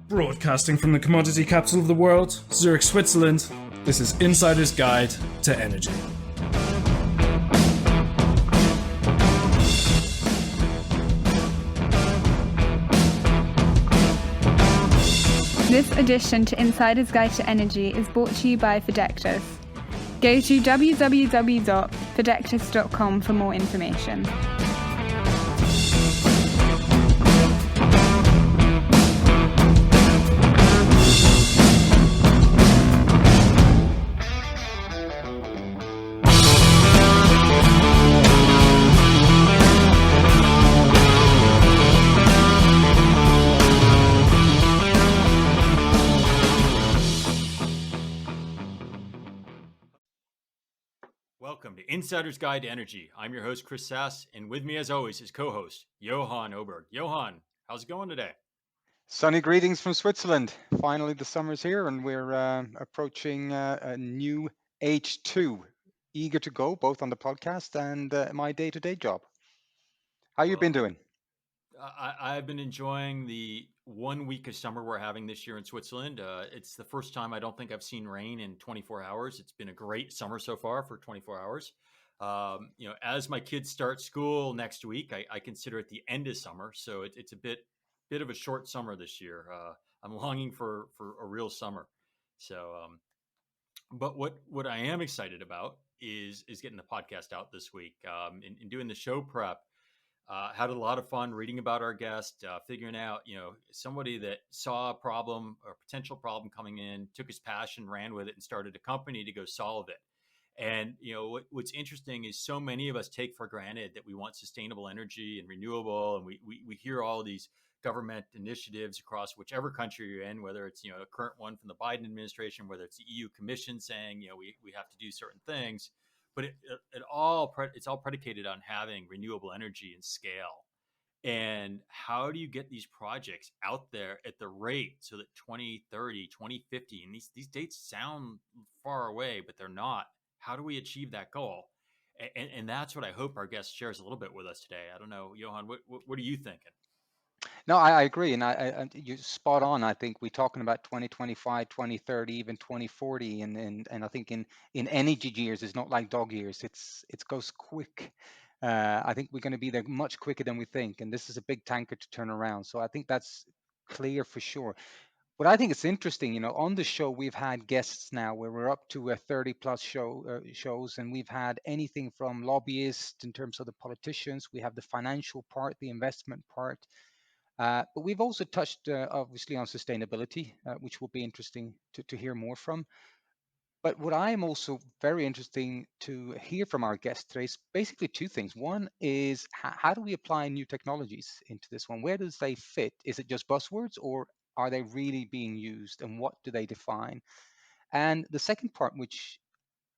Broadcasting from the commodity capital of the world, Zurich, Switzerland, this is Insider's Guide to Energy. This edition to Insider's Guide to Energy is brought to you by Fidectis. Go to www.fidectis.com for more information. Welcome to Insider's Guide to Energy. I'm your host, Chris Sass, and with me, as always, is co-host Johan Oberg. Johan, how's it going today? Sunny greetings from Switzerland. Finally, the summer's here, and we're approaching a new H2. Eager to go, both on the podcast and my day-to-day job. How you been doing? I've been enjoying the 1 week of summer we're having this year in Switzerland. It's the first time I don't think I've seen rain in 24 hours. It's been a great summer so far for 24 hours. As my kids start school next week, I consider it the end of summer. So it's a bit of a short summer this year. I'm longing for a real summer. So, but what I am excited about is getting the podcast out this week. In doing the show prep, had a lot of fun reading about our guest, figuring out, somebody that saw a problem or potential problem coming in, took his passion, ran with it, and started a company to go solve it. And, what's interesting is so many of us take for granted that we want sustainable energy and renewable. And we hear all these government initiatives across whichever country you're in, whether it's, a current one from the Biden administration, whether it's the EU Commission saying, we have to do certain things. But it's all predicated on having renewable energy and scale. And how do you get these projects out there at the rate so that 2030, 2050, and these dates sound far away, but they're not. How do we achieve that goal? And that's what I hope our guest shares a little bit with us today. I don't know, Johan, what are you thinking? No, I agree, and you're spot on. I think we're talking about 2025, 2030, even 2040, and I think in energy years, it's not like dog years. It goes quick. I think we're going to be there much quicker than we think, and this is a big tanker to turn around. So I think that's clear for sure. But I think it's interesting, on the show we've had guests now where we're up to 30 plus shows, and we've had anything from lobbyists in terms of the politicians. We have the financial part, the investment part. But we've also touched, obviously, on sustainability, which will be interesting to hear more from. But what I am also very interesting to hear from our guests today is basically two things. One is how do we apply new technologies into this one? Where does they fit? Is it just buzzwords, or are they really being used, and what do they define? And the second part, which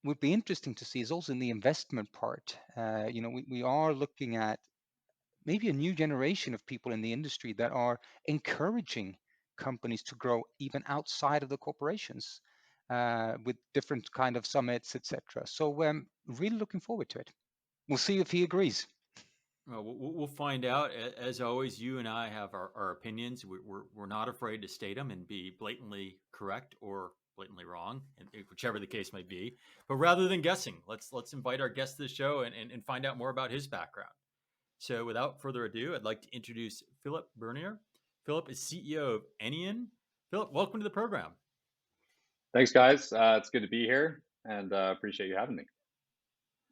would be interesting to see, is also in the investment part. We are looking at maybe a new generation of people in the industry that are encouraging companies to grow even outside of the corporations with different kind of summits, etc. So really looking forward to it. We'll see if he agrees. Well, we'll find out. As always, you and I have our opinions. We're not afraid to state them and be blatantly correct or blatantly wrong, whichever the case might be. But rather than guessing, let's invite our guest to the show and find out more about his background. So without further ado, I'd like to introduce Phillip Bruner. Phillip is CEO of Enian. Phillip, welcome to the program. Thanks, guys. It's good to be here, and appreciate you having me.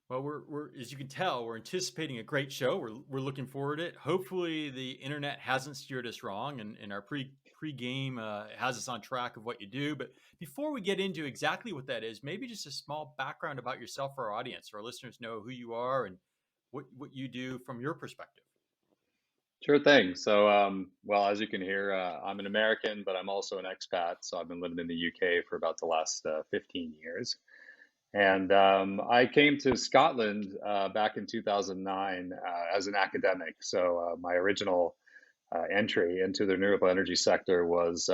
Well, we're as you can tell, we're anticipating a great show. We're looking forward to it. Hopefully, the internet hasn't steered us wrong, and our pre-game has us on track of what you do. But before we get into exactly what that is, maybe just a small background about yourself for our audience, so our listeners know who you are and what you do from your perspective. Sure thing. So, well, as you can hear, I'm an American, but I'm also an expat. So I've been living in the UK for about the last 15 years. And I came to Scotland back in 2009 as an academic. So my original entry into the renewable energy sector was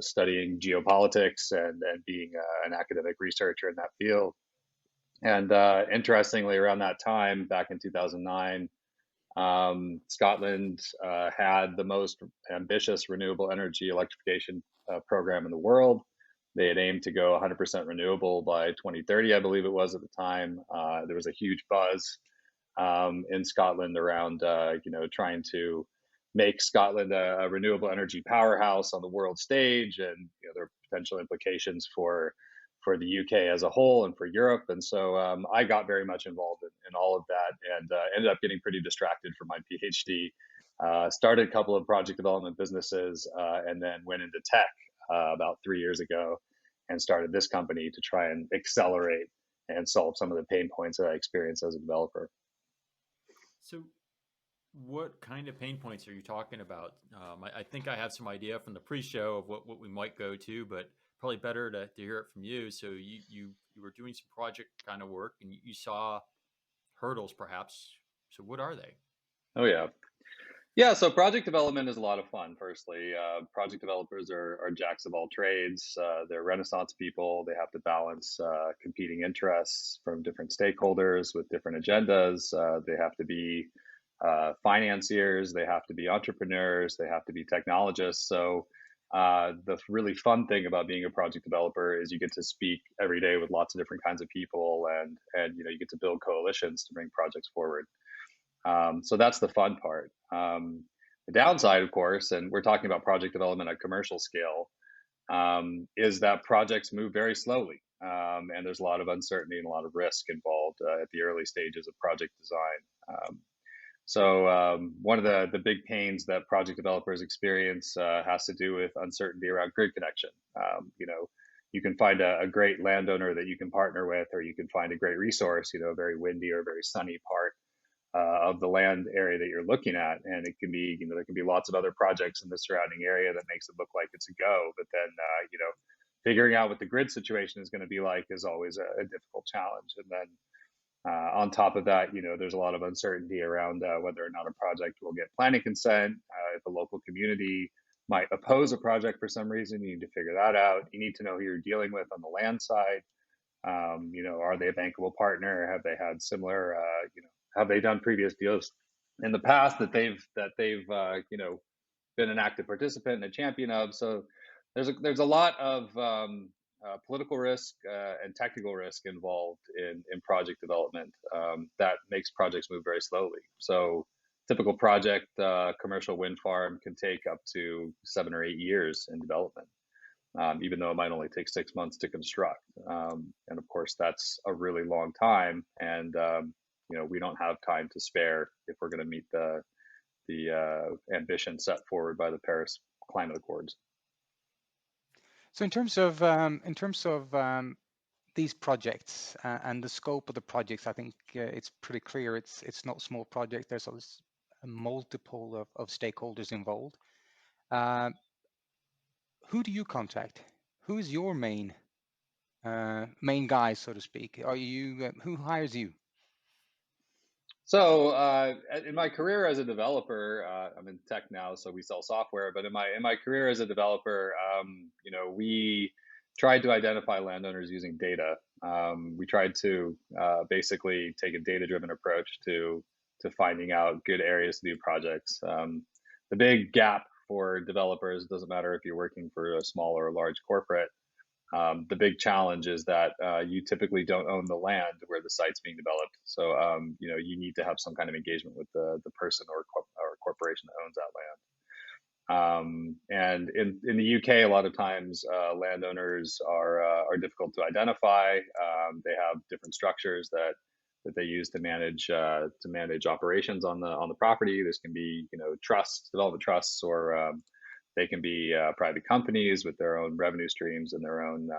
studying geopolitics and being an academic researcher in that field. And interestingly, around that time, back in 2009, Scotland had the most ambitious renewable energy electrification program in the world. They had aimed to go 100% renewable by 2030, I believe it was at the time. There was a huge buzz in Scotland around, trying to make Scotland a renewable energy powerhouse on the world stage, and there are potential implications for the UK as a whole and for Europe. And so I got very much involved in all of that, and ended up getting pretty distracted from my PhD. Started a couple of project development businesses, and then went into tech about 3 years ago, and started this company to try and accelerate and solve some of the pain points that I experienced as a developer. So, what kind of pain points are you talking about? I think I have some idea from the pre-show of what we might go to, but probably better to hear it from you. So you were doing some project kind of work, and you saw hurdles, perhaps. So what are they? Oh yeah. Yeah, so project development is a lot of fun. Firstly, project developers are jacks of all trades. They're Renaissance people. They have to balance competing interests from different stakeholders with different agendas. They have to be financiers. They have to be entrepreneurs. They have to be technologists. So the really fun thing about being a project developer is you get to speak every day with lots of different kinds of people, and you get to build coalitions to bring projects forward. So that's the fun part. The downside, of course, and we're talking about project development at commercial scale, is that projects move very slowly. And there's a lot of uncertainty and a lot of risk involved at the early stages of project design. One of the big pains that project developers experience has to do with uncertainty around grid connection. You can find a great landowner that you can partner with, or you can find a great resource, a very windy or very sunny part of the land area that you're looking at, and it can be, there can be lots of other projects in the surrounding area that makes it look like it's a go. But then, figuring out what the grid situation is going to be like is always a difficult challenge. And then on top of that, there's a lot of uncertainty around whether or not a project will get planning consent. If a local community might oppose a project for some reason, you need to figure that out. You need to know who you're dealing with on the land side. Are they a bankable partner? Have they had similar, have they done previous deals in the past that they've been an active participant and a champion of? So there's a lot of political risk and technical risk involved in project development that makes projects move very slowly. So typical project, commercial wind farm, can take up to 7 or 8 years in development. Even though it might only take 6 months to construct. And of course, that's a really long time. And, we don't have time to spare if we're going to meet the ambition set forward by the Paris Climate Accords. So in terms of these projects and the scope of the projects, I think it's pretty clear it's not small projects. There's a multiple of stakeholders involved. Who do you contact? Who is your main guy, so to speak? Are you who hires you? So in my career as a developer, I'm in tech now, so we sell software. But in my career as a developer, we tried to identify landowners using data. We tried to basically take a data-driven approach to finding out good areas to do projects. The big gap for developers, doesn't matter if you're working for a small or a large corporate, the big challenge is that you typically don't own the land where the site's being developed. So you need to have some kind of engagement with the person or corporation that owns that land. And in the UK, a lot of times landowners are difficult to identify. They have different structures that they use to manage operations on the property. This can be trusts, development trusts, or they can be private companies with their own revenue streams and their own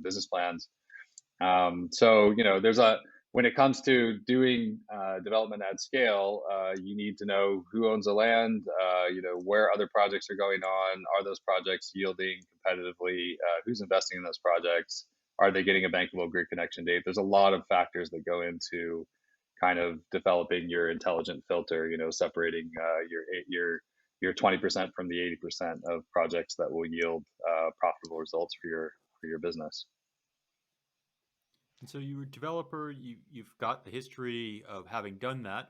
business plans. When it comes to doing development at scale, you need to know who owns the land, where other projects are going on. Are those projects yielding competitively? Who's investing in those projects? Are they getting a bankable grid connection date? There's a lot of factors that go into kind of developing your intelligent filter, separating your 20% from the 80% of projects that will yield profitable results for your business. And so you're a developer, you've got the history of having done that.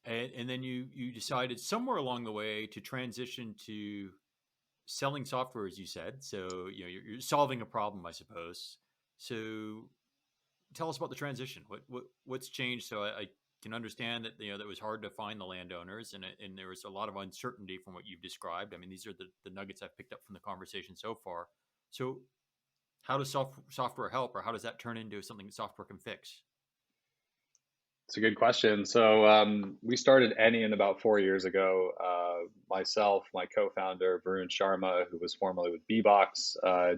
and then you decided somewhere along the way to transition to selling software, as you said. So you're solving a problem, I suppose. So tell us about the transition. What's changed? So I can understand that that was hard to find the landowners, and there was a lot of uncertainty from what you've described. I mean, these are the nuggets I've picked up from the conversation so far. So how does software help, or how does that turn into something that software can fix? It's a good question. So we started Enian about 4 years ago. Myself, my co-founder, Varun Sharma, who was formerly with Bbox,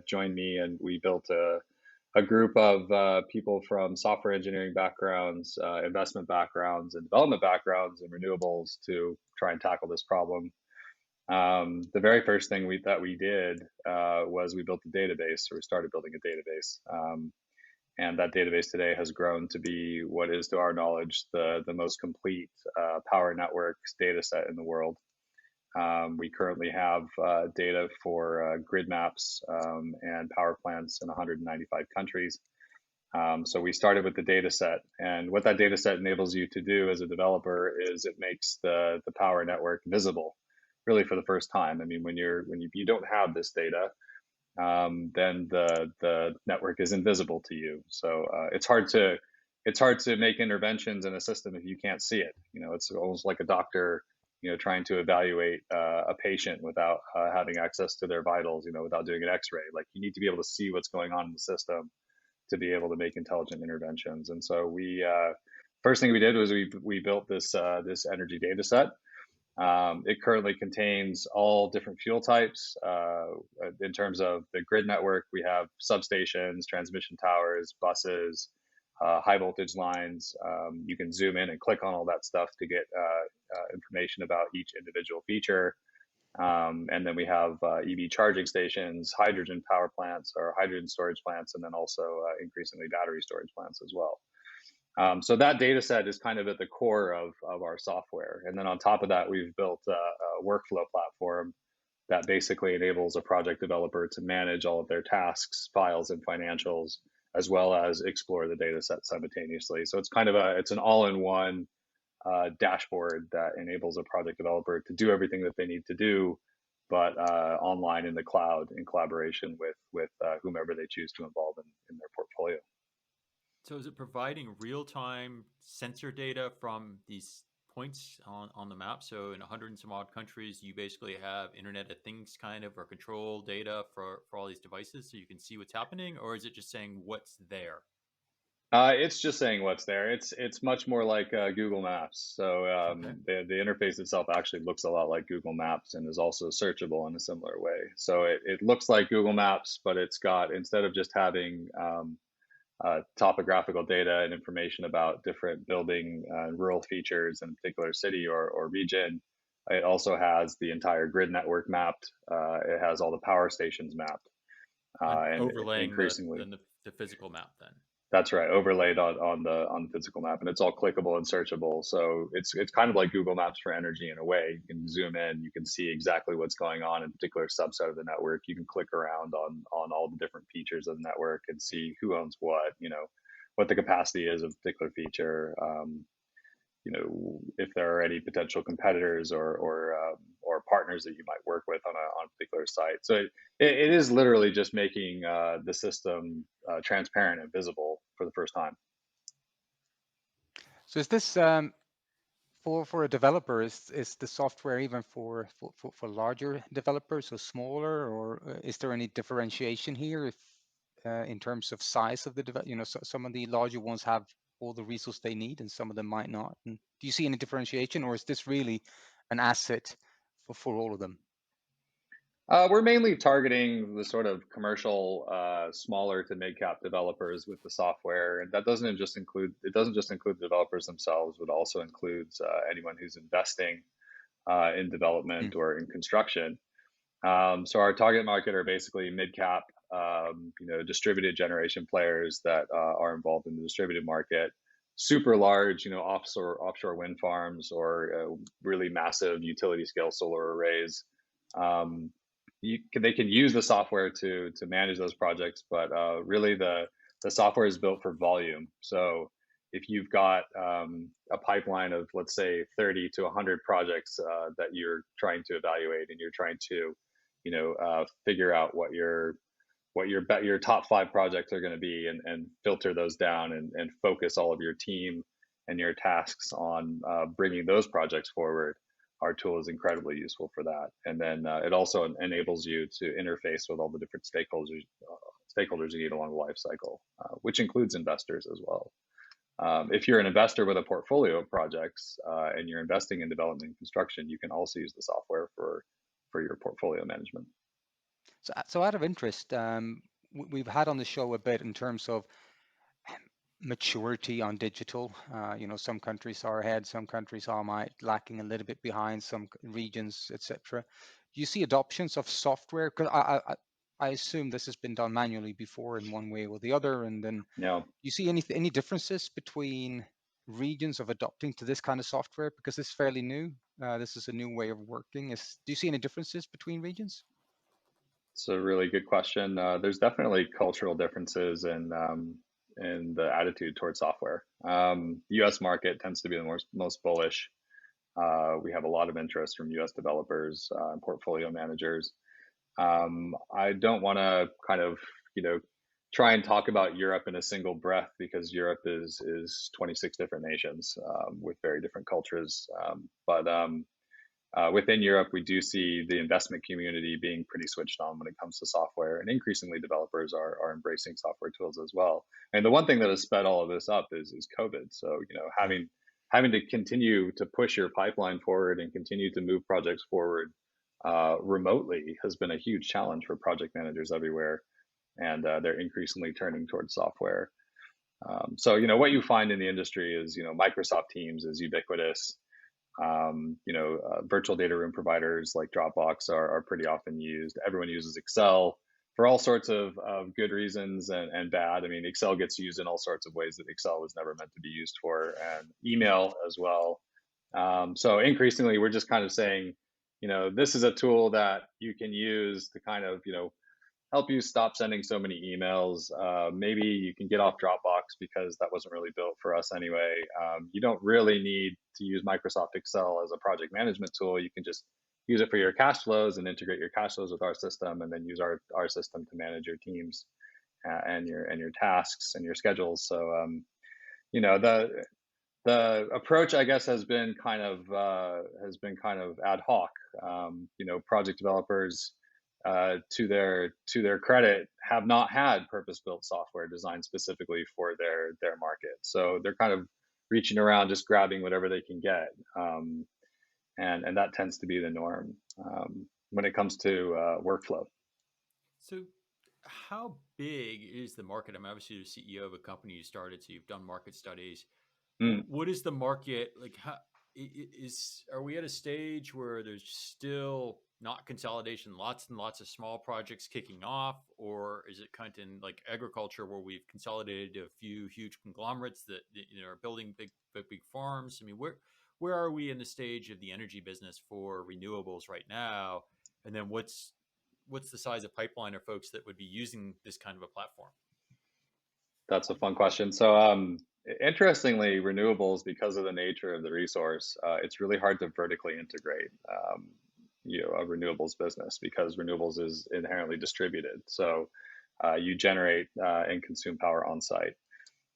joined me, and we built a group of people from software engineering backgrounds, investment backgrounds, and development backgrounds in renewables to try and tackle this problem. The very first thing that we did was we built a database, or we started building a database. And that database today has grown to be what is, to our knowledge, the most complete power networks data set in the world. We currently have data for grid maps and power plants in 195 countries. So we started with the data set, and what that data set enables you to do as a developer is it makes the power network visible, really for the first time. I mean, when you don't have this data, then the network is invisible to you. So it's hard to make interventions in a system if you can't see it. It's almost like a doctor, trying to evaluate a patient without having access to their vitals, without doing an X-ray. Like, you need to be able to see what's going on in the system to be able to make intelligent interventions. And so we first thing we did was we built this energy data set. It currently contains all different fuel types. In terms of the grid network, we have substations, transmission towers, buses, high voltage lines. You can zoom in and click on all that stuff to get information about each individual feature. And then we have EV charging stations, hydrogen power plants or hydrogen storage plants, and then also increasingly battery storage plants as well. So that data set is kind of at the core of our software. And then on top of that, we've built a workflow platform that basically enables a project developer to manage all of their tasks, files, and financials, as well as explore the data set simultaneously. So it's kind of it's an all-in-one dashboard that enables a project developer to do everything that they need to do, but online in the cloud in collaboration with whomever they choose to involve in their portfolio. So is it providing real-time sensor data from these points on the map? So in 100 and some odd countries, you basically have Internet of Things kind of, or control data for all these devices, so you can see what's happening? Or is it just saying what's there? It's just saying what's there. It's much more like Google Maps. So Okay. the interface itself actually looks a lot like Google Maps and is also searchable in a similar way. So it looks like Google Maps, but it's got, instead of just having topographical data and information about different building and rural features in a particular city or region, it also has the entire grid network mapped. It has all the power stations mapped, and Overlaying increasingly. the physical map then. That's right, overlaid on the physical map, and it's all clickable and searchable. So it's kind of like Google Maps for energy in a way. You can zoom in, you can see exactly what's going on in a particular subset of the network. You can click around on all the different features of the network and see who owns what the capacity is of a particular feature. If there are any potential competitors or partners that you might work with on a particular site. So it is literally just making the system transparent and visible for the first time. So is this for a developer? Is the software even for larger developers, so smaller, or is there any differentiation here if, in terms of size of the some of the larger ones have all the resources they need and some of them might not? And do you see any differentiation, or is this really an asset for all of them? We're mainly targeting the sort of commercial, smaller to mid-cap developers with the software, and that doesn't just include the developers themselves, but also includes anyone who's investing in development or in construction. So our target market are basically mid-cap, distributed generation players that are involved in the distributed market. Super large, offshore wind farms or really massive utility scale solar arrays. They can use the software to manage those projects, but really the software is built for volume. So if you've got a pipeline of, let's say, 30 to 100 projects that you're trying to evaluate, and you're trying to, figure out what your top 5 projects are going to be, and filter those down, and focus all of your team and your tasks on bringing those projects forward. Our tool is incredibly useful for that. And then it also enables you to interface with all the different stakeholders you need along the life cycle, which includes investors as well. If you're an investor with a portfolio of projects and you're investing in development and construction, you can also use the software for your portfolio management. So out of interest, we've had on the show a bit in terms of maturity on digital. Some countries are ahead, some countries are lacking a little bit behind, some regions, etc. Do you see adoptions of software? Because I assume this has been done manually before in one way or the other, and then you see any differences between regions of adopting to this kind of software? Because it's fairly new. This is a new way of working. Do you see any differences between regions? It's a really good question. There's definitely cultural differences in the attitude towards software. The U.S. market tends to be the most bullish. We have a lot of interest from U.S. developers and portfolio managers. I don't want to kind of try and talk about Europe in a single breath, because Europe is 26 different nations with very different cultures. But within Europe, we do see the investment community being pretty switched on when it comes to software, and increasingly developers are embracing software tools as well. And the one thing that has sped all of this up is COVID. So having to continue to push your pipeline forward and continue to move projects forward remotely has been a huge challenge for project managers everywhere, and they're increasingly turning towards software. So what you find in the industry is Microsoft Teams is ubiquitous. Virtual data room providers like Dropbox are pretty often used. Everyone uses Excel for all sorts of good reasons and bad. I mean, Excel gets used in all sorts of ways that Excel was never meant to be used for, and email as well. So increasingly, we're just kind of saying, this is a tool that you can use to kind of, help you stop sending so many emails. Maybe you can get off Dropbox because that wasn't really built for us anyway. You don't really need to use Microsoft Excel as a project management tool. You can just use it for your cash flows and integrate your cash flows with our system, and then use our system to manage your teams and your tasks and your schedules. So the approach, I guess, has been kind of ad hoc. Project developers, to their credit, have not had purpose-built software designed specifically for their market. So they're kind of reaching around, just grabbing whatever they can get, and that tends to be the norm when it comes to workflow. So how big is the market? I'm obviously the CEO of a company you started, so you've done market studies. What is the market like? How are we at a stage where there's still not consolidation, lots and lots of small projects kicking off, or is it kind of in like agriculture where we've consolidated a few huge conglomerates that are building big farms? I mean, where are we in the stage of the energy business for renewables right now? And then what's the size of pipeline of folks that would be using this kind of a platform? That's a fun question. So interestingly, renewables, because of the nature of the resource, it's really hard to vertically integrate a renewables business, because renewables is inherently distributed. So you generate and consume power on site.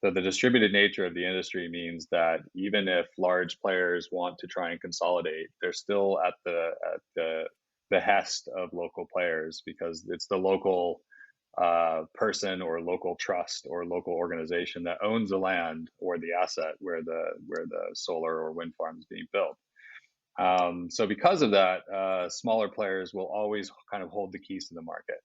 So the distributed nature of the industry means that even if large players want to try and consolidate, they're still at the behest of local players, because it's the local person or local trust or local organization that owns the land or the asset where the solar or wind farm is being built. So because of that, smaller players will always kind of hold the keys to the market.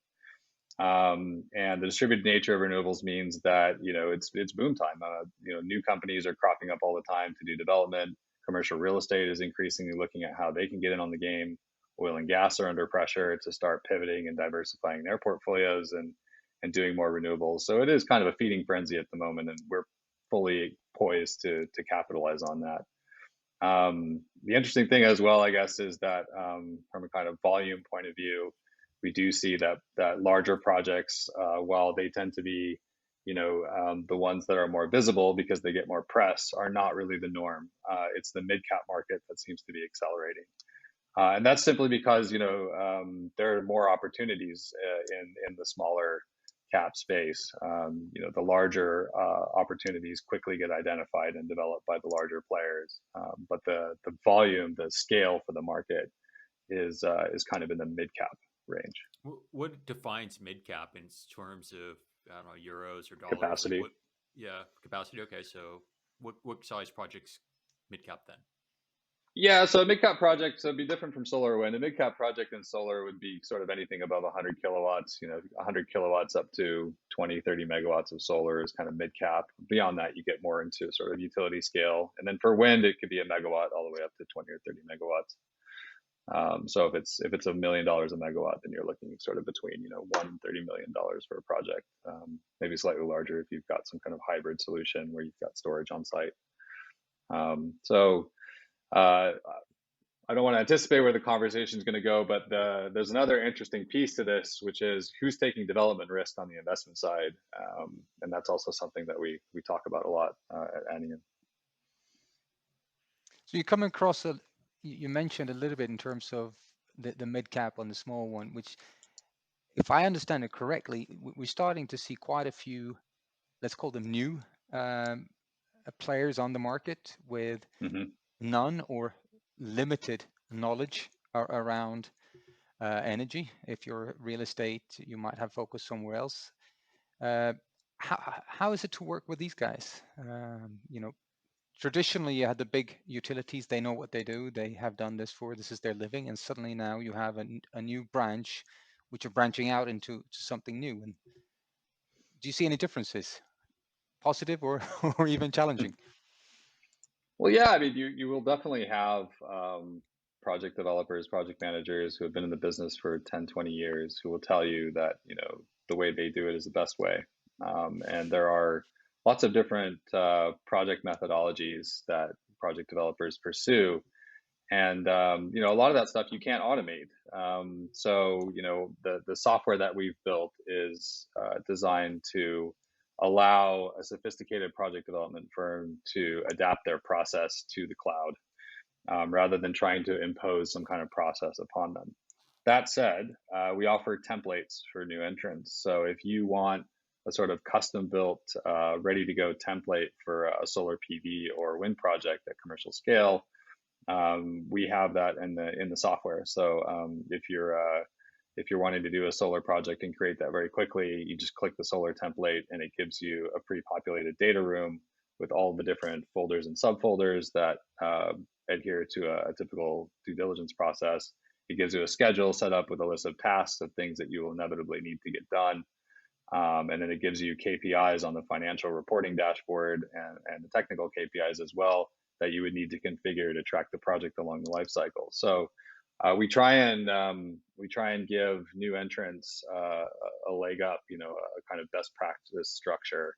And the distributed nature of renewables means that it's boom time. New companies are cropping up all the time to do development. Commercial real estate is increasingly looking at how they can get in on the game. Oil and gas are under pressure to start pivoting and diversifying their portfolios and doing more renewables. So it is kind of a feeding frenzy at the moment, and we're fully poised to capitalize on that. The interesting thing as well, I guess, is that from a kind of volume point of view, we do see that larger projects, while they tend to be the ones that are more visible because they get more press are not really the norm. It's the mid-cap market that seems to be accelerating. And that's simply because, there are more opportunities in the smaller cap space. The larger opportunities quickly get identified and developed by the larger players. But the volume, the scale for the market is kind of in the mid-cap range. What defines mid cap in terms of, I don't know, euros or dollars? Capacity. Yeah, capacity. Okay, so what size projects mid cap then? Yeah, so a mid-cap project, so it'd be different from solar or wind. A mid-cap project in solar would be sort of anything above 100 kilowatts, 100 kilowatts up to 20, 30 megawatts of solar is kind of mid-cap. Beyond that, you get more into sort of utility scale. And then for wind, it could be a megawatt all the way up to 20 or 30 megawatts. So if it's $1 million a megawatt, then you're looking sort of between, $1 and $30 million for a project, maybe slightly larger if you've got some kind of hybrid solution where you've got storage on site. I don't want to anticipate where the conversation is going to go, but there's another interesting piece to this, which is who's taking development risk on the investment side, and that's also something that we talk about a lot at Enian. So you come across you mentioned a little bit in terms of the mid cap on the small one, which, if I understand it correctly, we're starting to see quite a few, let's call them new players on the market with none or limited knowledge around energy. If you're real estate, you might have focused somewhere else. How is it to work with these guys? Traditionally, you had the big utilities. They know what they do. They have done this this is their living. And suddenly now you have a new branch, which are branching out into something new. And do you see any differences, positive or even challenging? Well, yeah, I mean, you will definitely have project developers, project managers who have been in the business for 10, 20 years who will tell you that, the way they do it is the best way. And there are lots of different project methodologies that project developers pursue. And, a lot of that stuff you can't automate. So, the software that we've built is designed to allow a sophisticated project development firm to adapt their process to the cloud rather than trying to impose some kind of process upon them. That said, we offer templates for new entrants. So if you want a sort of custom built, ready to go template for a solar PV or wind project at commercial scale, we have that in the software. So if you're wanting to do a solar project and create that very quickly, you just click the solar template and it gives you a pre-populated data room with all the different folders and subfolders that adhere to a typical due diligence process. It gives you a schedule set up with a list of tasks of things that you will inevitably need to get done. And then it gives you KPIs on the financial reporting dashboard and the technical KPIs as well that you would need to configure to track the project along the life cycle. So we try and give new entrants a leg up, a kind of best practice structure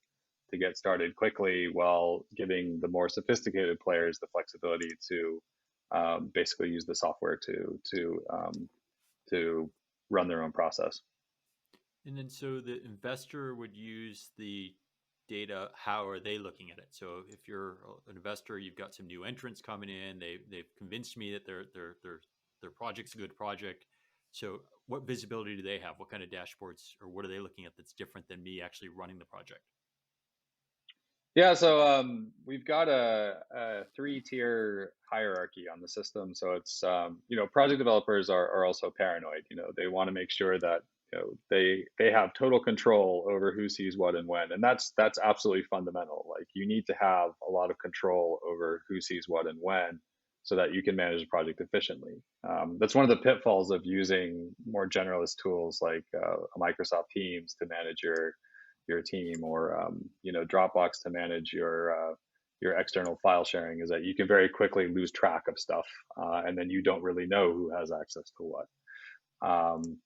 to get started quickly, while giving the more sophisticated players the flexibility to basically use the software to run their own process. And then, so the investor would use the data. How are they looking at it? So if you're an investor, you've got some new entrants coming in. They've convinced me that their project's a good project. So what visibility do they have? What kind of dashboards, or what are they looking at that's different than me actually running the project? Yeah, so we've got a 3-tier hierarchy on the system. So it's project developers are also paranoid. They want to make sure that they have total control over who sees what and when, and that's absolutely fundamental. Like, you need to have a lot of control over who sees what and when, so that you can manage the project efficiently. That's one of the pitfalls of using more generalist tools like Microsoft Teams to manage your team, or Dropbox to manage your external file sharing, is that you can very quickly lose track of stuff, and then you don't really know who has access to what.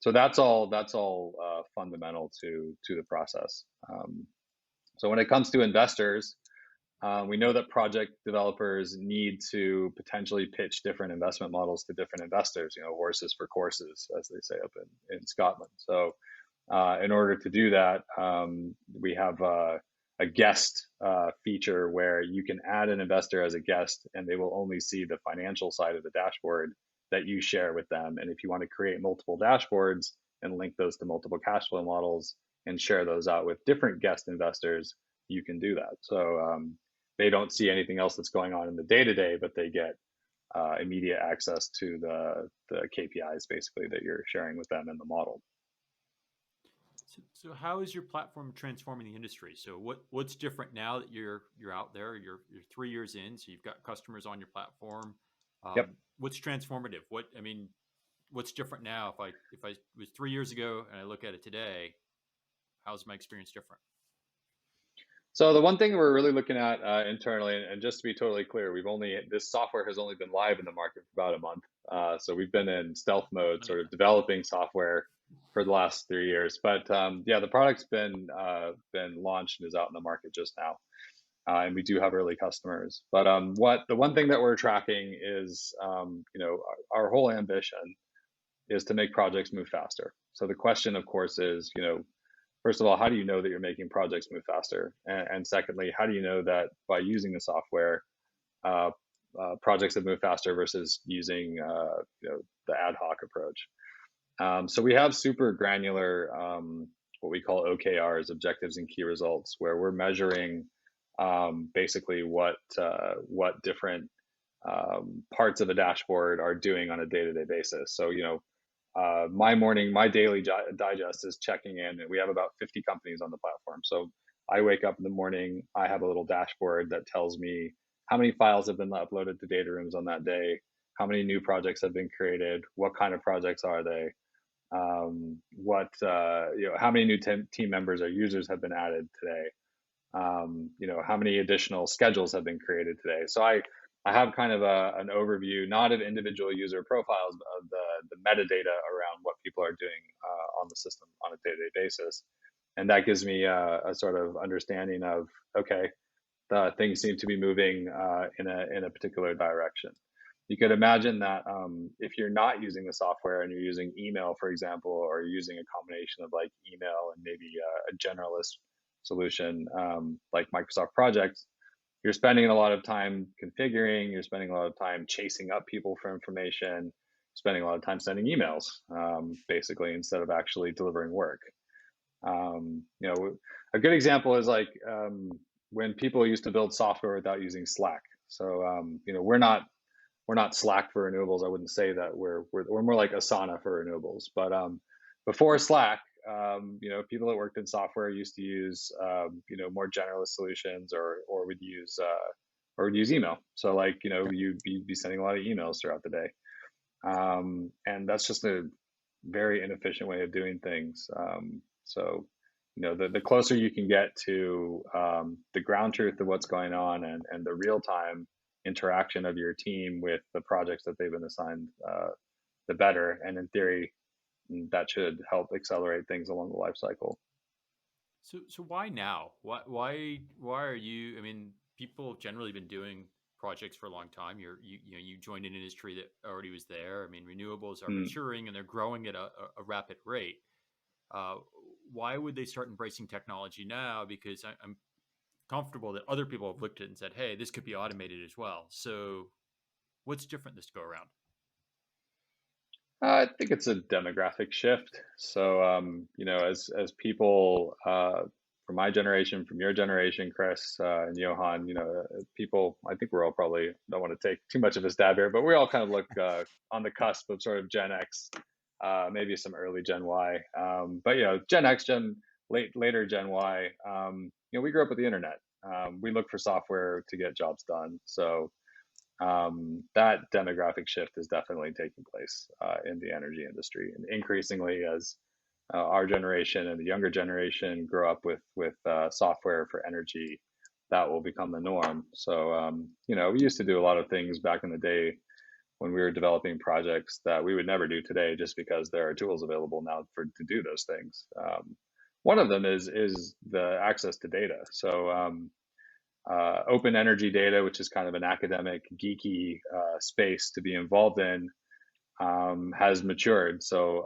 So that's all fundamental to the process. So when it comes to investors, we know that project developers need to potentially pitch different investment models to different investors, horses for courses, as they say up in Scotland. So in order to do that, we have a guest feature where you can add an investor as a guest, and they will only see the financial side of the dashboard that you share with them. And if you want to create multiple dashboards and link those to multiple cash flow models and share those out with different guest investors, you can do that. So they don't see anything else that's going on in the day-to-day, but they get immediate access to the KPIs basically that you're sharing with them in the model. So how is your platform transforming the industry? So what's different now that you're out there? You're 3 years in, so you've got customers on your platform. Yep. What's transformative? What's different now? If I was 3 years ago and I look at it today, how's my experience different? So the one thing we're really looking at internally, and just to be totally clear, this software has only been live in the market for about a month. So we've been in stealth mode, sort of developing software for the last 3 years. But yeah, the product's been launched and is out in the market just now, and we do have early customers. But the one thing that we're tracking is, our whole ambition is to make projects move faster. So the question, of course, is, first of all, how do you know that you're making projects move faster? And secondly, how do you know that by using the software, projects have moved faster versus using the ad hoc approach? So we have super granular, what we call OKRs, objectives and key results, where we're measuring basically what different parts of a dashboard are doing on a day-to-day basis. So my daily digest is checking in, and we have about 50 companies on the platform. So I wake up in the morning, I have a little dashboard that tells me how many files have been uploaded to data rooms on that day, how many new projects have been created, what kind of projects are they, how many new team members or users have been added today, how many additional schedules have been created today. So I have kind of an overview, not of individual user profiles, but of the metadata around what people are doing on the system on a day-to-day basis. And that gives me a sort of understanding of, okay, things seem to be moving in a particular direction. You could imagine that if you're not using the software and you're using email, for example, or you're using a combination of like email and maybe a generalist solution like Microsoft Projects, you're spending a lot of time configuring, you're spending a lot of time chasing up people for information, spending a lot of time sending emails, basically, instead of actually delivering work. A good example is like when people used to build software without using Slack. So we're not Slack for renewables. I wouldn't say that we're more like Asana for renewables. But before Slack, people that worked in software used to use more generalist solutions or would use email. So like you'd be sending a lot of emails throughout the day, and that's just a very inefficient way of doing things. So the closer you can get to the ground truth of what's going on and the real time interaction of your team with the projects that they've been assigned, the better. And in theory, that should help accelerate things along the life cycle. So why now? Why are you? I mean, people have generally been doing projects for a long time. You joined an industry that already was there. I mean, renewables are maturing and they're growing at a rapid rate. Why would they start embracing technology now? Because I'm comfortable that other people have looked at it and said, hey, this could be automated as well. So what's different this go around? I think it's a demographic shift. So, as people from my generation, from your generation, Chris and Johan, people, I think we're all probably, don't want to take too much of a stab here, but we all kind of look on the cusp of sort of Gen X, maybe some early Gen Y. But, Gen X, later Gen Y, we grew up with the internet. We look for software to get jobs done. So that demographic shift is definitely taking place in the energy industry, and increasingly as our generation and the younger generation grow up with software for energy, that will become the norm. So we used to do a lot of things back in the day when we were developing projects that we would never do today, just because there are tools available now to do those things. One of them is the access to data. So open energy data, which is kind of an academic, geeky space to be involved in, has matured. So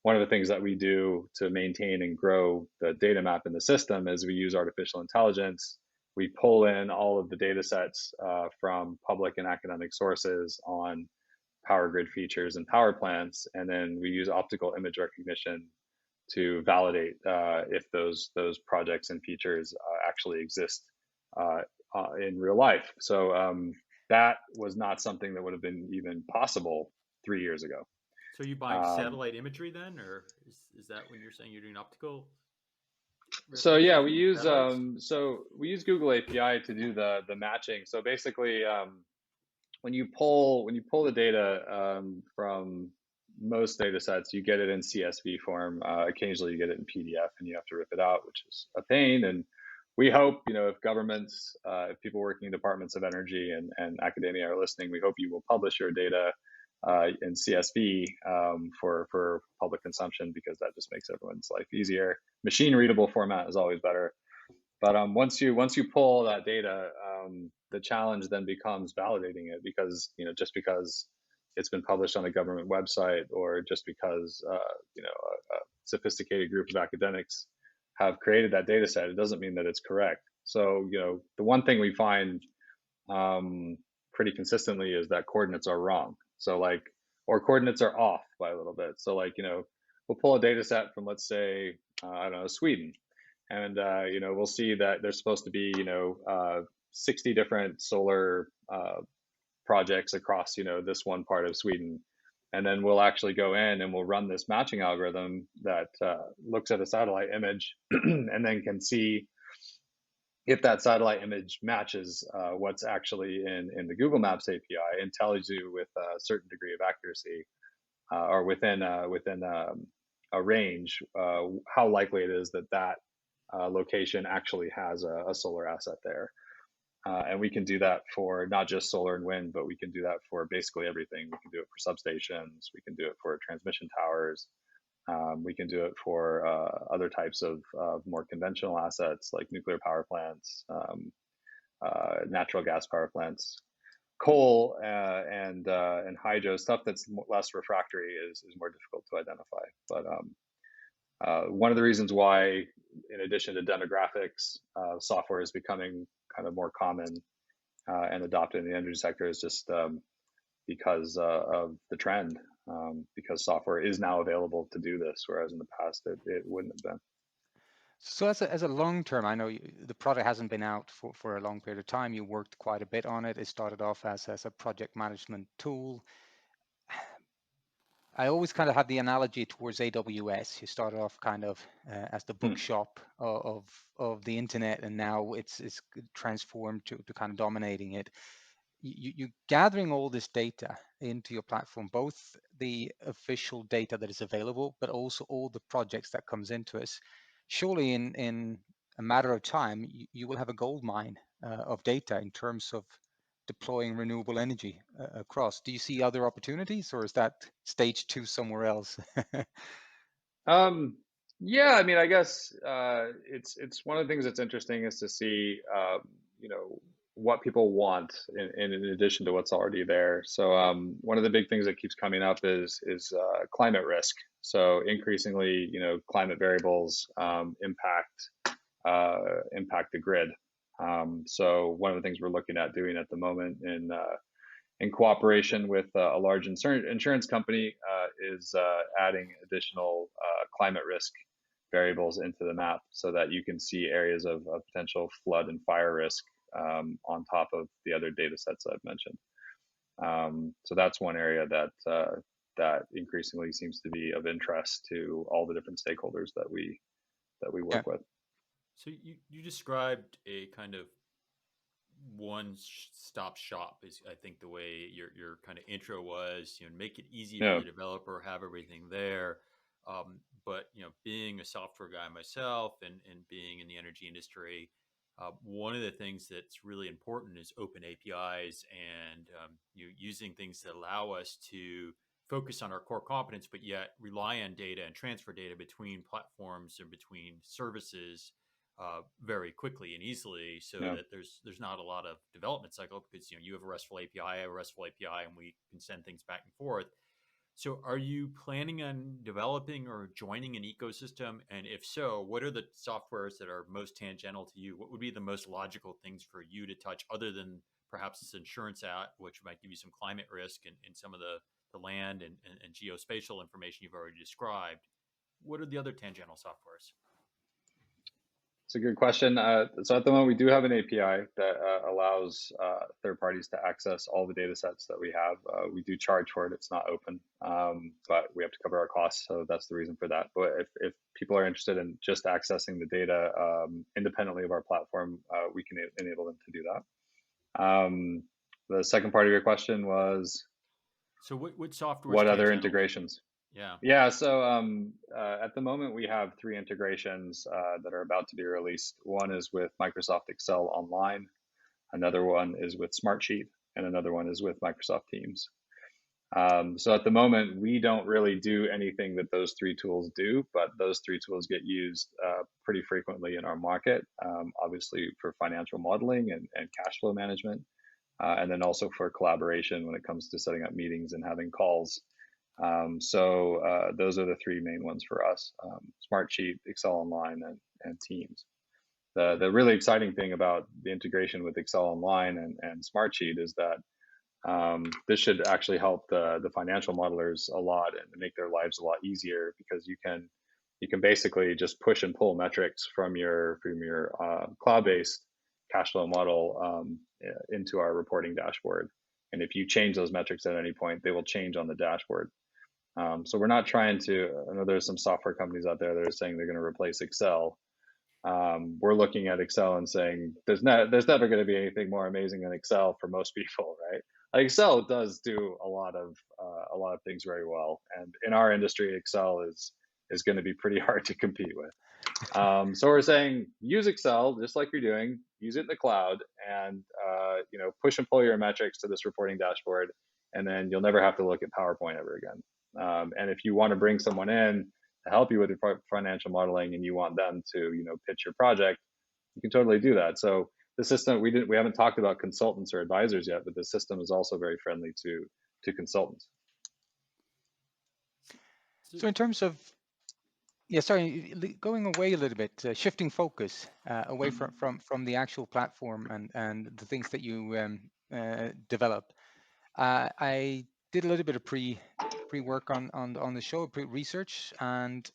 one of the things that we do to maintain and grow the data map in the system is we use artificial intelligence. We pull in all of the data sets from public and academic sources on power grid features and power plants, and then we use optical image recognition to validate if those projects and features actually exist in real life. So that was not something that would have been even possible 3 years ago. So are you buying satellite imagery then, or is that when you're saying you're doing optical? So yeah, we use Google API to do the matching. So basically, when you pull the data from most data sets, you get it in CSV form. Occasionally, you get it in PDF, and you have to rip it out, which is a pain. And we hope, if governments, if people working in departments of energy and academia are listening, we hope you will publish your data in CSV for public consumption, because that just makes everyone's life easier. Machine readable format is always better. But once you pull that data, the challenge then becomes validating it, because just because it's been published on a government website, or just because a sophisticated group of academics have created that data set, it doesn't mean that it's correct. So the one thing we find pretty consistently is that coordinates are wrong. So or coordinates are off by a little bit. So we'll pull a data set from, let's say, I don't know, Sweden. And, we'll see that there's supposed to be, 60 different solar projects across, this one part of Sweden. And then we'll actually go in and we'll run this matching algorithm that looks at a satellite image and then can see if that satellite image matches what's actually in the Google Maps API, and tells you with a certain degree of accuracy or within a range how likely it is that location actually has a solar asset there. And we can do that for not just solar and wind, but we can do that for basically everything. We can do it for substations. We can do it for transmission towers. We can do it for other types of more conventional assets like nuclear power plants, natural gas power plants. Coal and hydro, stuff that's less refractory, is more difficult to identify. But one of the reasons why, in addition to demographics, software is becoming kind of more common and adopted in the energy sector is just because of the trend, because software is now available to do this, whereas in the past it wouldn't have been. So as a long term, I know the product hasn't been out for a long period of time. You worked quite a bit on it. It started off as a project management tool. I always kind of have the analogy towards AWS. You started off kind of as the bookshop of the internet, and now it's transformed to kind of dominating it. You're gathering all this data into your platform, both the official data that is available, but also all the projects that comes into us. Surely in a matter of time, you will have a gold mine of data in terms of deploying renewable energy across. Do you see other opportunities, or is that stage 2 somewhere else? Yeah, I mean, I guess it's one of the things that's interesting is to see what people want in addition to what's already there. So one of the big things that keeps coming up is climate risk. So increasingly, climate variables impact the grid. So one of the things we're looking at doing at the moment in cooperation with a large insurance company is adding additional climate risk variables into the map, so that you can see areas of potential flood and fire risk on top of the other data sets I've mentioned. So that's one area that increasingly seems to be of interest to all the different stakeholders that we work with. So you described a kind of one-stop shop is, I think, the way your kind of intro was. Make it easy for the developer, have everything there. But being a software guy myself and being in the energy industry, one of the things that's really important is open APIs and using things that allow us to focus on our core competence, but yet rely on data and transfer data between platforms and between services very quickly and easily, so that there's not a lot of development cycle, because you have a RESTful API, I have a RESTful API, and we can send things back and forth. So are you planning on developing or joining an ecosystem? And if so, what are the softwares that are most tangential to you? What would be the most logical things for you to touch other than perhaps this insurance app, which might give you some climate risk and some of the land and geospatial information you've already described? What are the other tangential softwares? It's a good question. So at the moment, we do have an API that allows third parties to access all the data sets that we have. We do charge for it. It's not open, but we have to cover our costs. So that's the reason for that. But if people are interested in just accessing the data independently of our platform, we can enable them to do that. The second part of your question was, So what software? what other integrations? Yeah. Yeah, so at the moment we have 3 integrations that are about to be released. One is with Microsoft Excel Online, another one is with Smartsheet, and another one is with Microsoft Teams. So at the moment, we don't really do anything that those 3 tools do, but those 3 tools get used pretty frequently in our market, obviously for financial modeling and cash flow management, and then also for collaboration when it comes to setting up meetings and having calls. So those are the 3 main ones for us: Smartsheet, Excel Online, and Teams. The really exciting thing about the integration with Excel Online and Smartsheet is that this should actually help the financial modelers a lot and make their lives a lot easier, because you can basically just push and pull metrics from your cloud-based cash flow model into our reporting dashboard. And if you change those metrics at any point, they will change on the dashboard. So we're not trying to, I know there's some software companies out there that are saying they're going to replace Excel. We're looking at Excel and saying there's never going to be anything more amazing than Excel for most people, right? Like Excel does do a lot of things very well, and in our industry, Excel is going to be pretty hard to compete with. So we're saying use Excel just like you're doing, use it in the cloud, and push and pull your metrics to this reporting dashboard, and then you'll never have to look at PowerPoint ever again. And if you want to bring someone in to help you with your financial modeling and you want them to, pitch your project, you can totally do that. So the system, we haven't talked about consultants or advisors yet, but the system is also very friendly to consultants. So in terms of, going away a little bit, shifting focus away from the actual platform and the things that you develop. I did a little bit of pre-work on the show, pre-research, and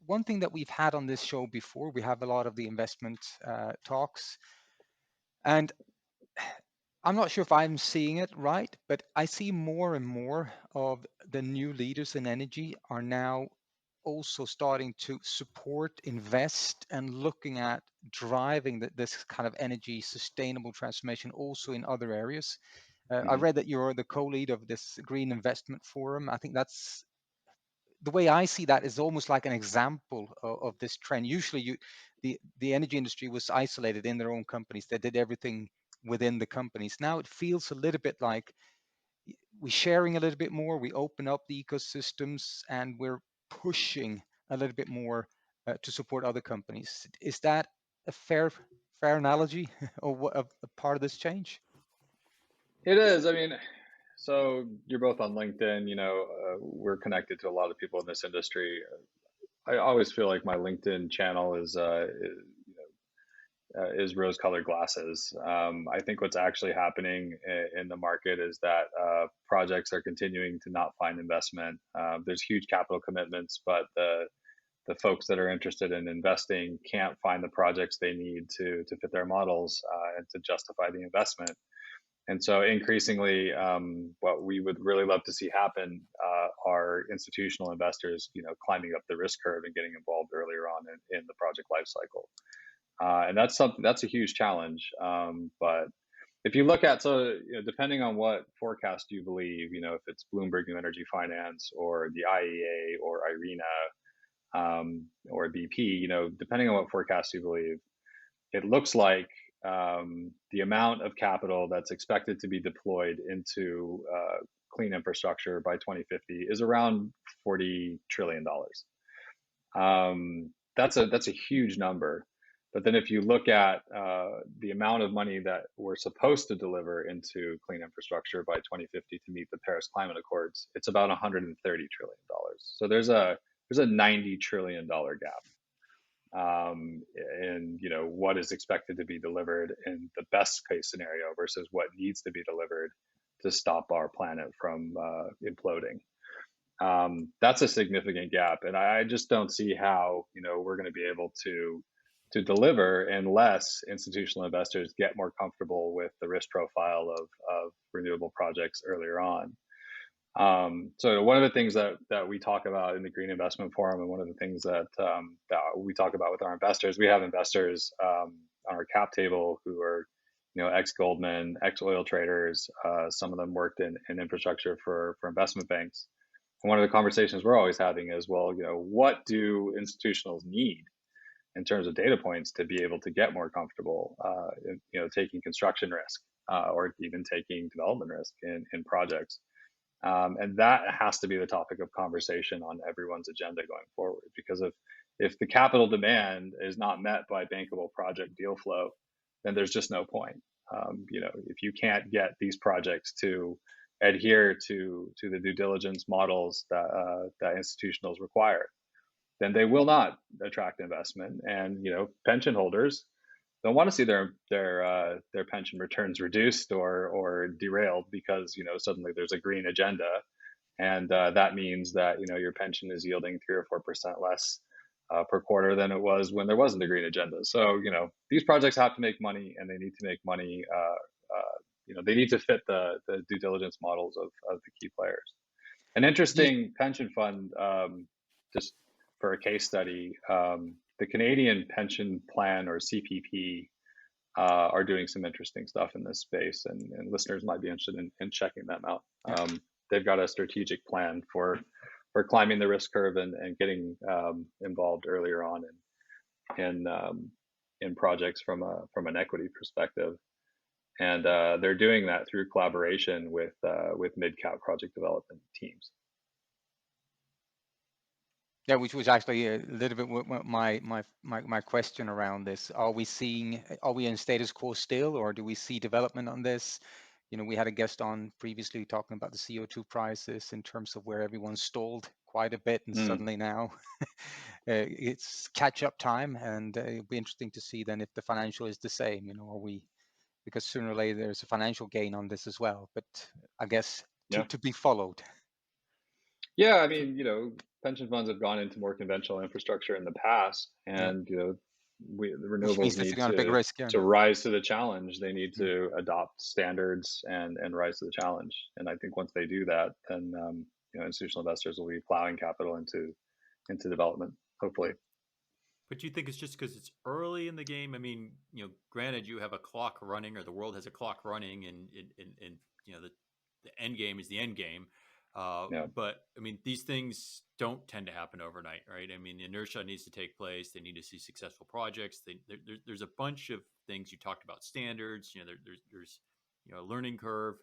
one thing that we've had on this show before, we have a lot of the investment talks, and I'm not sure if I'm seeing it right, but I see more and more of the new leaders in energy are now also starting to support, invest, and looking at driving this kind of energy sustainable transformation also in other areas. I read that you're the co-lead of this Green Investment Forum. I think that's the way I see that is almost like an example of this trend. Usually the energy industry was isolated in their own companies. They did everything within the companies. Now it feels a little bit like we're sharing a little bit more. We open up the ecosystems and we're pushing a little bit more to support other companies. Is that a fair analogy of a part of this change? It is. I mean, so you're both on LinkedIn. We're connected to a lot of people in this industry. I always feel like my LinkedIn channel is rose-colored glasses. I think what's actually happening in the market is that projects are continuing to not find investment. There's huge capital commitments, but the folks that are interested in investing can't find the projects they need to fit their models and to justify the investment. And so increasingly, what we would really love to see happen are institutional investors, climbing up the risk curve and getting involved earlier on in the project lifecycle. And that's a huge challenge. But if you look at, depending on what forecast you believe, if it's Bloomberg New Energy Finance or the IEA or IRENA or BP, depending on what forecast you believe, it looks like the amount of capital that's expected to be deployed into clean infrastructure by 2050 is around $40 trillion. That's a huge number. But then if you look at the amount of money that we're supposed to deliver into clean infrastructure by 2050 to meet the Paris Climate Accords, it's about $130 trillion. So there's a $90 trillion gap in what is expected to be delivered in the best case scenario versus what needs to be delivered to stop our planet from imploding. That's a significant gap, and I just don't see how we're going to be able to deliver unless institutional investors get more comfortable with the risk profile of renewable projects earlier on. So one of the things that we talk about in the Green Investment Forum, and one of the things that we talk about with our investors, we have investors on our cap table who are ex-Goldman, ex-oil traders. Some of them worked in infrastructure for investment banks. And one of the conversations we're always having is, well, what do institutionals need in terms of data points to be able to get more comfortable, taking construction risk or even taking development risk in projects. And that has to be the topic of conversation on everyone's agenda going forward, because if the capital demand is not met by bankable project deal flow, then there's just no point. If you can't get these projects to adhere to the due diligence models that institutionals require, then they will not attract investment. And pension holders don't want to see their pension returns reduced or derailed because suddenly there's a green agenda, and that means that your pension is yielding 3 or 4% less per quarter than it was when there wasn't a green agenda. So these projects have to make money, and they need to make money. They need to fit the due diligence models of the key players. An interesting pension fund, just for a case study, the Canadian Pension Plan, or CPP, are doing some interesting stuff in this space, and listeners might be interested in checking them out. They've got a strategic plan for climbing the risk curve and getting involved earlier on in projects from an equity perspective, and they're doing that through collaboration with mid-cap project development teams. Yeah, which was actually a little bit my question around this. Are we in status quo still, or do we see development on this? We had a guest on previously talking about the CO2 prices in terms of where everyone stalled quite a bit, and suddenly now it's catch-up time, and it'll be interesting to see then if the financial is the same. Because sooner or later there's a financial gain on this as well, but I guess to be followed. Yeah, I mean, pension funds have gone into more conventional infrastructure in the past, and the renewables need on a big risk, to rise to the challenge. They need to adopt standards and rise to the challenge. And I think once they do that, then institutional investors will be plowing capital into development, hopefully. But do you think it's just because it's early in the game? I mean, granted, you have a clock running, or the world has a clock running, and the end game is the end game. But I mean, these things don't tend to happen overnight, right? I mean, inertia needs to take place. They need to see successful projects. There's a bunch of things. You talked about standards. There's a learning curve.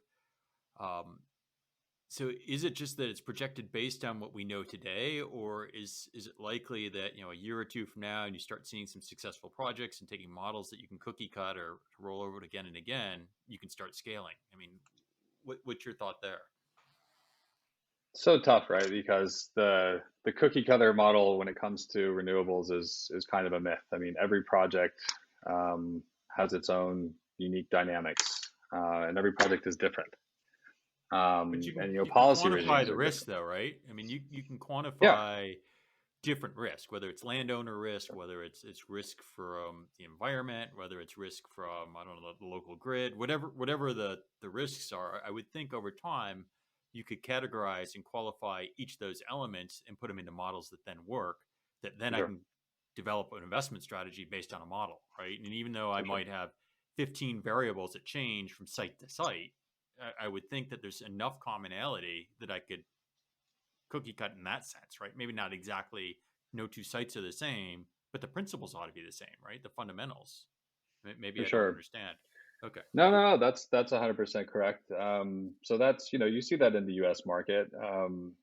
So is it just that it's projected based on what we know today, or is it likely that a year or two from now, and you start seeing some successful projects and taking models that you can cookie cut or roll over it again and again, you can start scaling? I mean, what's your thought there? So tough, right? Because the cookie cutter model when it comes to renewables is kind of a myth. I mean, every project has its own unique dynamics, and every project is different. But you and policy regimes quantify the are risk, different. though, right? I mean, you can quantify different risk, whether it's landowner risk, whether it's risk from the environment, whether it's risk from, I don't know, the local grid, whatever the risks are. I would think over time you could categorize and qualify each of those elements and put them into models that then work, that then I can develop an investment strategy based on a model, right? And even though I might have 15 variables that change from site to site, I would think that there's enough commonality that I could cookie cut in that sense, right? Maybe not exactly no two sites are the same, but the principles ought to be the same, right? The fundamentals. Maybe I don't understand. Okay. No, that's 100% correct. So that's, you see that in the US market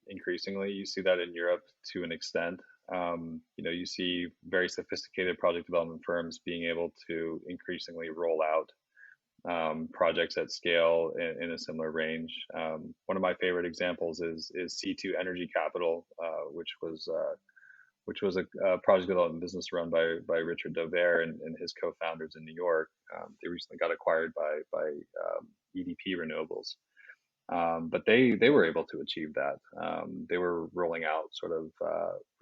increasingly. You see that in Europe to an extent. You see very sophisticated project development firms being able to increasingly roll out projects at scale in a similar range. One of my favorite examples is C2 Energy Capital, which was a project development business run by Richard Dover and his co-founders in New York. They recently got acquired by EDP Renewables. But they were able to achieve that. They were rolling out sort of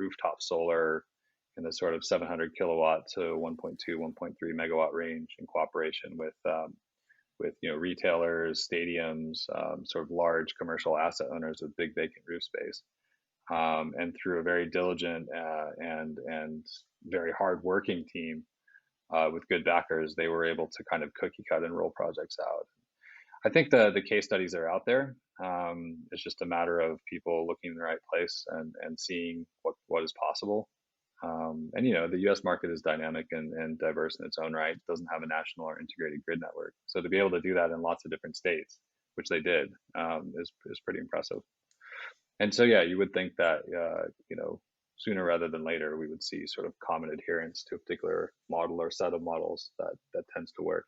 rooftop solar in the sort of 700 kilowatt to 1.2, 1.3 megawatt range in cooperation with retailers, stadiums, sort of large commercial asset owners with big vacant roof space. And through a very diligent and very hardworking team with good backers, they were able to kind of cookie cut and roll projects out. I think the case studies are out there. It's just a matter of people looking in the right place and seeing what is possible. And the U.S. market is dynamic and diverse in its own right. It doesn't have a national or integrated grid network, so to be able to do that in lots of different states, which they did, is pretty impressive. And so, yeah, you would think that, sooner rather than later, we would see sort of common adherence to a particular model or set of models that tends to work.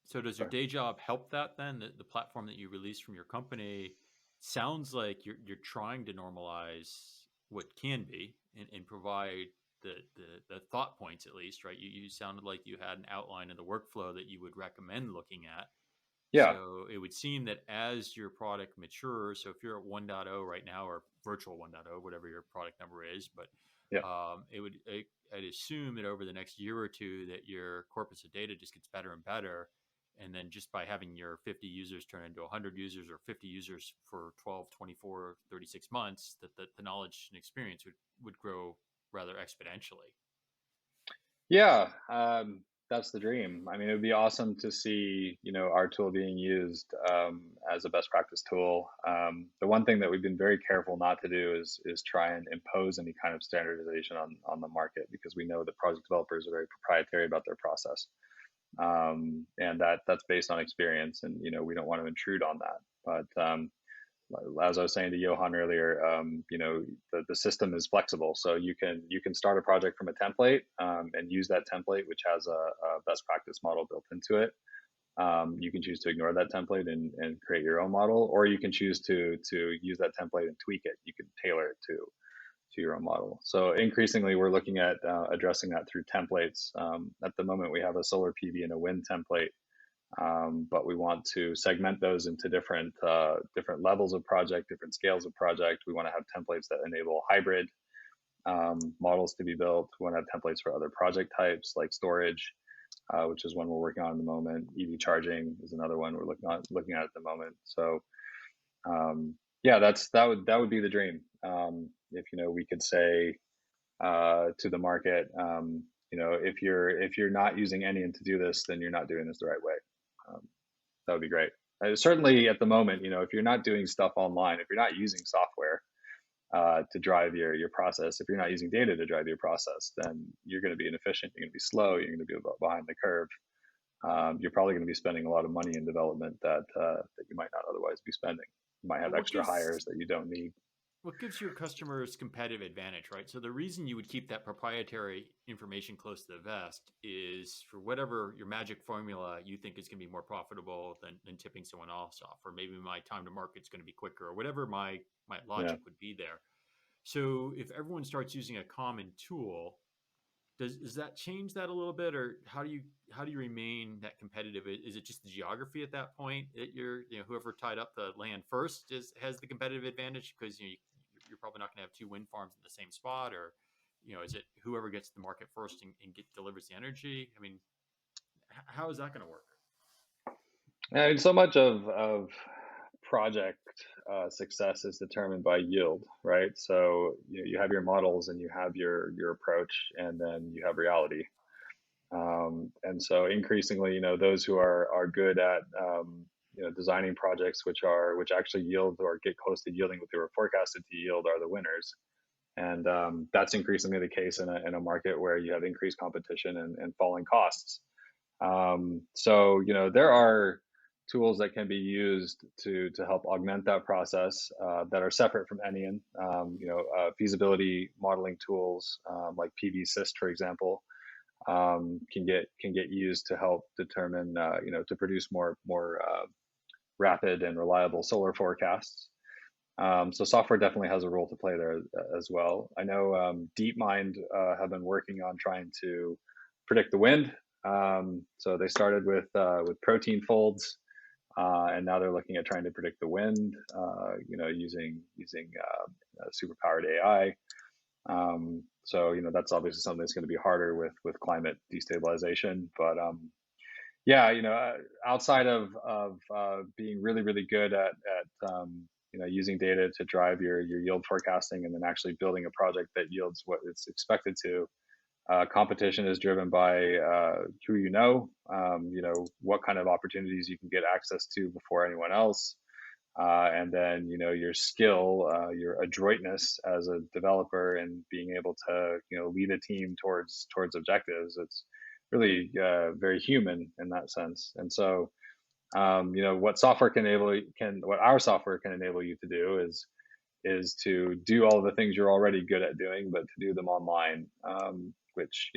So does your day job help that then? The platform that you released from your company sounds like you're trying to normalize what can be and provide the thought points, at least, right? You sounded like you had an outline of the workflow that you would recommend looking at. Yeah. So it would seem that as your product matures, so if you're at 1.0 right now, or virtual 1.0, whatever your product number is, but Yeah. I'd assume that over the next year or two that your corpus of data just gets better and better. And then just by having your 50 users turn into 100 users or 50 users for 12, 24, 36 months, that the knowledge and experience would grow rather exponentially. Yeah, that's the dream. I mean, it would be awesome to see, our tool being used as a best practice tool. The one thing that we've been very careful not to do is try and impose any kind of standardization on the market, because we know that project developers are very proprietary about their process. And that's based on experience, and we don't want to intrude on that. But as I was saying to Johan earlier, the system is flexible, so you can start a project from a template and use that template, which has a best practice model built into it. You can choose to ignore that template and create your own model, or you can choose to use that template and tweak it. You can tailor it to your own model. So increasingly, we're looking at addressing that through templates. At the moment, we have a solar PV and a wind template, but we want to segment those into different levels of project, different scales of project. We want to have templates that enable hybrid models to be built. We want to have templates for other project types like storage, which is one we're working on at the moment. EV charging is another one we're looking at the moment. So yeah, that would be the dream. If we could say to the market, if you're not using Enian to do this, then you're not doing this the right way. That would be great. Certainly at the moment, if you're not doing stuff online, if you're not using software to drive your process, if you're not using data to drive your process, then you're going to be inefficient. You're going to be slow. You're going to be behind the curve. You're probably going to be spending a lot of money in development that you might not otherwise be spending. You might have extra hires that you don't need. What gives your customers competitive advantage, right? So the reason you would keep that proprietary information close to the vest is for whatever your magic formula you think is going to be more profitable than tipping someone else off, or maybe my time to market is going to be quicker, or whatever my logic would be there. So if everyone starts using a common tool, does that change that a little bit, or how do you remain that competitive? Is it just the geography at that point that whoever tied up the land first has the competitive advantage, because you're probably not going to have two wind farms in the same spot, or is it whoever gets to the market first and delivers the energy? I mean, how is that going to work? And so much of project success is determined by yield, right? So you have your models and you have your approach, and then you have reality. And so increasingly, those who are good at designing projects which actually yield or get close to yielding what they were forecasted to yield are the winners. And that's increasingly the case in a market where you have increased competition and falling costs. So there are tools that can be used to help augment that process that are separate from Enian. Feasibility modeling tools like PV-Syst, for example, can get used to help determine, to produce more rapid and reliable solar forecasts. So software definitely has a role to play there as well. I know DeepMind have been working on trying to predict the wind. So they started with protein folds, and now they're looking at trying to predict the wind, using superpowered AI. So that's obviously something that's going to be harder with climate destabilization. But outside of being really really good at using data to drive your yield forecasting and then actually building a project that yields what it's expected to. Competition is driven by who what kind of opportunities you can get access to before anyone else, and then your skill, your adroitness as a developer, and being able to lead a team towards objectives. It's really very human in that sense. And so what our software can enable you to do is to do all of the things you're already good at doing, but to do them online, which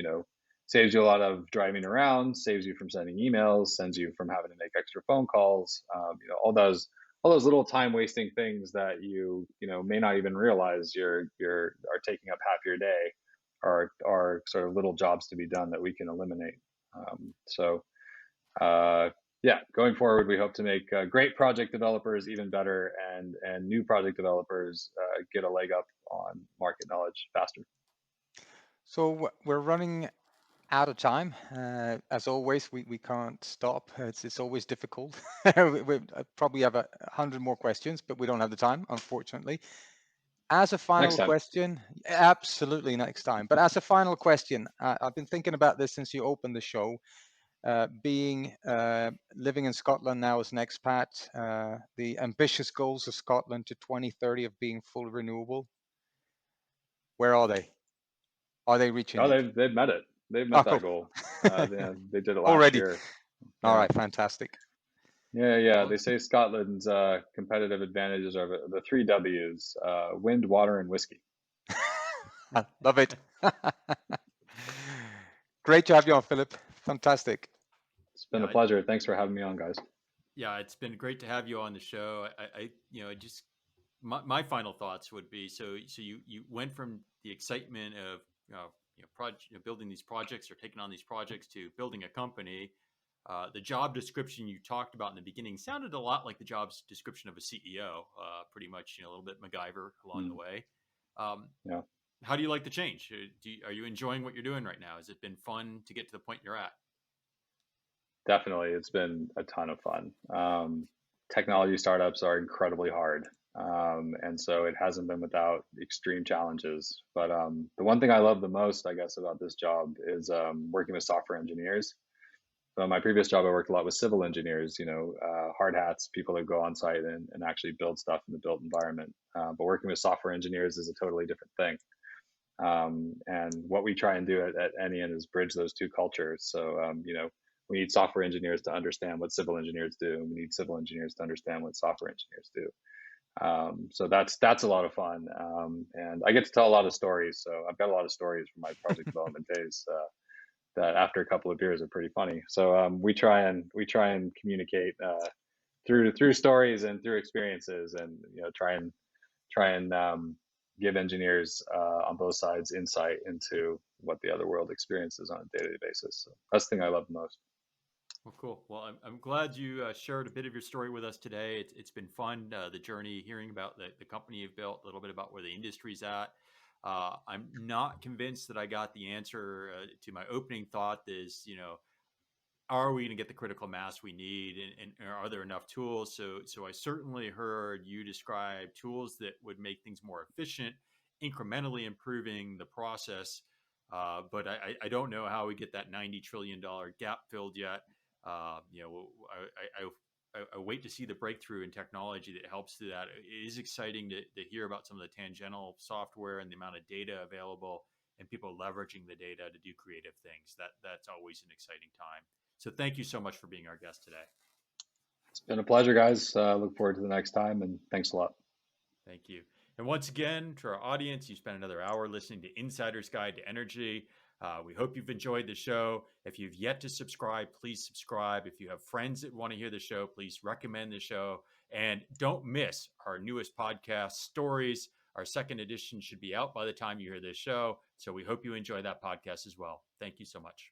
saves you a lot of driving around, saves you from sending emails, sends you from having to make extra phone calls. All those little time wasting things that you may not even realize are taking up half your day are sort of little jobs to be done that we can eliminate. Going forward, we hope to make great project developers even better, and new project developers get a leg up on market knowledge faster. So we're running out of time. As always, we can't stop. It's always difficult. We probably have 100 more questions, but we don't have the time, unfortunately. As a final question, absolutely next time. But as a final question, I've been thinking about this since you opened the show. Living in Scotland now as an expat, the ambitious goals of Scotland to 2030 of being full renewable. Where are they? Are they reaching it? They've met it. They've met that goal. They did it last already. year. Yeah. All right, fantastic. Yeah. They say Scotland's competitive advantages are the 3 W's: wind, water, and whiskey. Love it. Great to have you on, Phillip. Fantastic. It's been a pleasure. Thanks for having me on, guys. Yeah, it's been great to have you on the show. My final thoughts would be, so you went from the excitement of building these projects or taking on these projects to building a company. The job description you talked about in the beginning sounded a lot like the job description of a CEO, pretty much, a little bit MacGyver along the way. How do you like the change? Are you enjoying what you're doing right now? Has it been fun to get to the point you're at? Definitely. It's been a ton of fun. Technology startups are incredibly hard. And so it hasn't been without extreme challenges. But the one thing I love the most, I guess, about this job is working with software engineers. So my previous job, I worked a lot with civil engineers, hard hats, people that go on site and actually build stuff in the built environment. But working with software engineers is a totally different thing. And what we try and do at Enian is bridge those two cultures. So, we need software engineers to understand what civil engineers do, and we need civil engineers to understand what software engineers do. So that's a lot of fun, and I get to tell a lot of stories. So I've got a lot of stories from my project development days that, after a couple of beers, are pretty funny. So we try and communicate through stories and through experiences, and try and give engineers on both sides insight into what the other world experiences on a daily basis. So that's the thing I love the most. Well, cool. Well, I'm glad you shared a bit of your story with us today. It's been fun, the journey, hearing about the company you've built, a little bit about where the industry's at. I'm not convinced that I got the answer to my opening thought is, are we going to get the critical mass we need, and are there enough tools? So I certainly heard you describe tools that would make things more efficient, incrementally improving the process. But I don't know how we get that $90 trillion gap filled yet. I wait to see the breakthrough in technology that helps do that. It is exciting to hear about some of the tangential software and the amount of data available and people leveraging the data to do creative things. That's always an exciting time. So thank you so much for being our guest today. It's been a pleasure, guys. Look forward to the next time, and thanks a lot. Thank you. And once again, to our audience, you spent another hour listening to Insider's Guide to Energy. We hope you've enjoyed the show. If you've yet to subscribe, please subscribe. If you have friends that want to hear the show, please recommend the show. And don't miss our newest podcast, Stories. Our second edition should be out by the time you hear this show. So we hope you enjoy that podcast as well. Thank you so much.